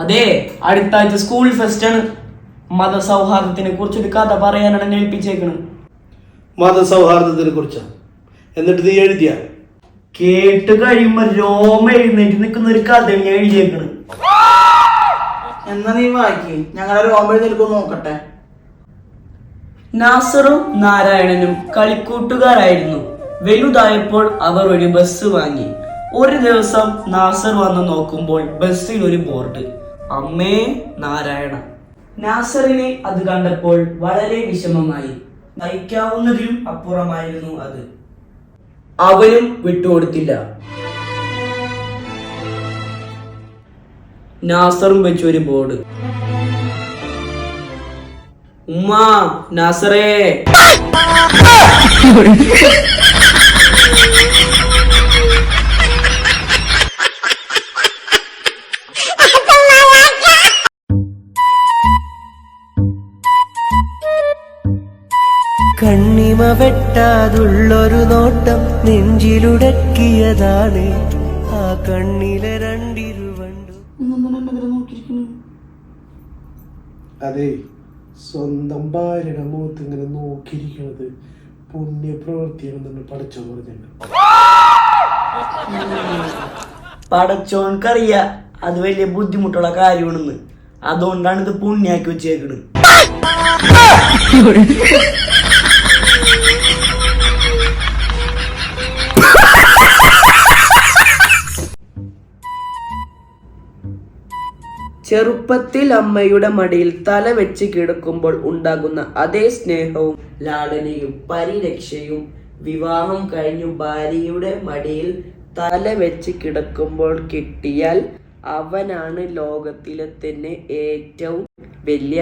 അതെ, അടുത്ത ആഴ്ച സ്കൂൾ ഫെസ്റ്റ് ആണ്. മതസൗഹാർദ്ദത്തിനെ കുറിച്ചൊരു കഥ പറയാനാണ് എന്നെ ഏൽപ്പിച്ചേക്കണത്. മതസൗഹാർദ്ദത്തിനെ കുറിച്ചാ? എന്നിട്ട് നീ എഴുതിയ? കേട്ട് കഴിയുമ്പോ രോമ എഴുന്നേറ്റ് നിൽക്കുന്ന ഒരു കഥ ഞാൻ എഴുതിയേക്കണ്. എന്നാ നീ വായിക്ക്, ഞങ്ങളുടെ രോമ എഴുന്നേൽക്കും നോക്കട്ടെ. നാസറും നാരായണനും കളിക്കൂട്ടുകാരായിരുന്നു. വലുതായപ്പോൾ അവർ ഒരു ബസ് വാങ്ങി. ഒരു ദിവസം നാസർ വന്ന് നോക്കുമ്പോൾ ബസ്സിൽ ഒരു ബോർഡ്, അമ്മേ നാരായണ. നാസറിനെ അത് കണ്ടപ്പോൾ വളരെ വിഷമമായി. നയിക്കാവുന്നതിലും അപ്പുറമായിരുന്നു അത്. അവനും വിട്ടുകൊടുത്തില്ല. നാസറും വെച്ചു ഒരു ബോർഡ്, ഉമ്മ നാസറേ. കണ്ണിമ വെട്ടാതുള്ളൊരു നോട്ടം നെഞ്ചിലുടക്കിയതാണ് ആ കണ്ണിലെ രണ്ടിരുവണ്ടു. അതെ, സ്വന്തം ഭാര്യയുടെ മുഖത്ത് ഇങ്ങനെ നോക്കിയിരിക്കുന്നത് പുണ്യപ്രവൃത്തിയാണെന്ന് പഠിച്ചോ പറഞ്ഞിട്ടുണ്ട്. പടച്ചോൻക്കറിയ അത് വലിയ ബുദ്ധിമുട്ടുള്ള കാര്യമാണെന്ന്. അതുകൊണ്ടാണ് ഇത് പുണ്യാക്കി വെച്ചേക്കണ്. ചെറുപ്പത്തിൽ അമ്മയുടെ മടിയിൽ തല വെച്ച് കിടക്കുമ്പോൾ ഉണ്ടാകുന്ന അതേ സ്നേഹവും ലാളനയും പരിരക്ഷയും വിവാഹം കഴിഞ്ഞു ഭാര്യയുടെ മടിയിൽ തല വെച്ച് കിടക്കുമ്പോൾ കിട്ടിയാൽ അവനാണ് ലോകത്തിലെ തന്നെ ഏറ്റവും വലിയ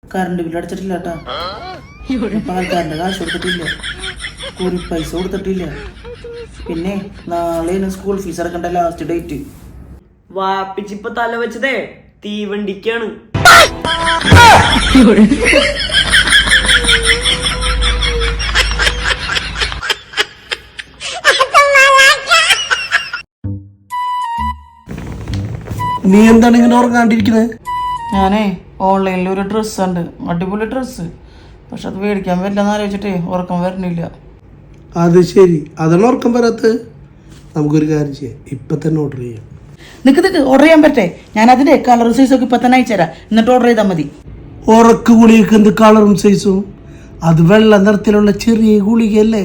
കറണ്ട് ബില്ല് അടച്ചിട്ടില്ല കേട്ടാ, പാൽക്കാരൻ്റെ കാശ് കൊടുത്തിട്ടില്ല, ഒരു പൈസ കൊടുത്തിട്ടില്ല. പിന്നെ നാളെ സ്കൂൾ ഫീസ് അടക്കേണ്ട ലാസ്റ്റ് ഡേറ്റ്. വാപ്പിച്ചിപ്പ തല വെച്ചതേ തീവണ്ടിക്കാണ്. നീ എന്താണ് ഇങ്ങനെ ഉറങ്ങാണ്ടിരിക്കുന്നത്? ഞാനേ ഓൺലൈനിൽ ഒരു ഡ്രസ്സ് ഉണ്ട്, അടിപൊളി ഡ്രസ്സ്, പക്ഷെ അത് മേടിക്കാൻ പറ്റില്ലെന്ന് ആലോചിച്ചിട്ടേ ഉറക്കം വരണില്ല. അത് ശരി, അതാണ് ഉറക്കം വരാത്തത്. നമുക്കൊരു കാര്യം ചെയ്യാം, ഇപ്പൊ തന്നെ ഓർഡർ ചെയ്യാം. നിനക്ക് ഓർഡർ ചെയ്യാൻ പറ്റേ? ഞാൻ അതിന്റെ കളർ സൈസൊക്കെ ഇപ്പൊ തന്നെ അയച്ചുതരാം, എന്നിട്ട് ഓർഡർ ചെയ്താൽ മതി. ഉറക്ക് ഗുളികക്ക് എന്ത് കളറും സൈസും? അത് വെള്ള നിറത്തിലുള്ള ചെറിയ ഗുളികയല്ലേ?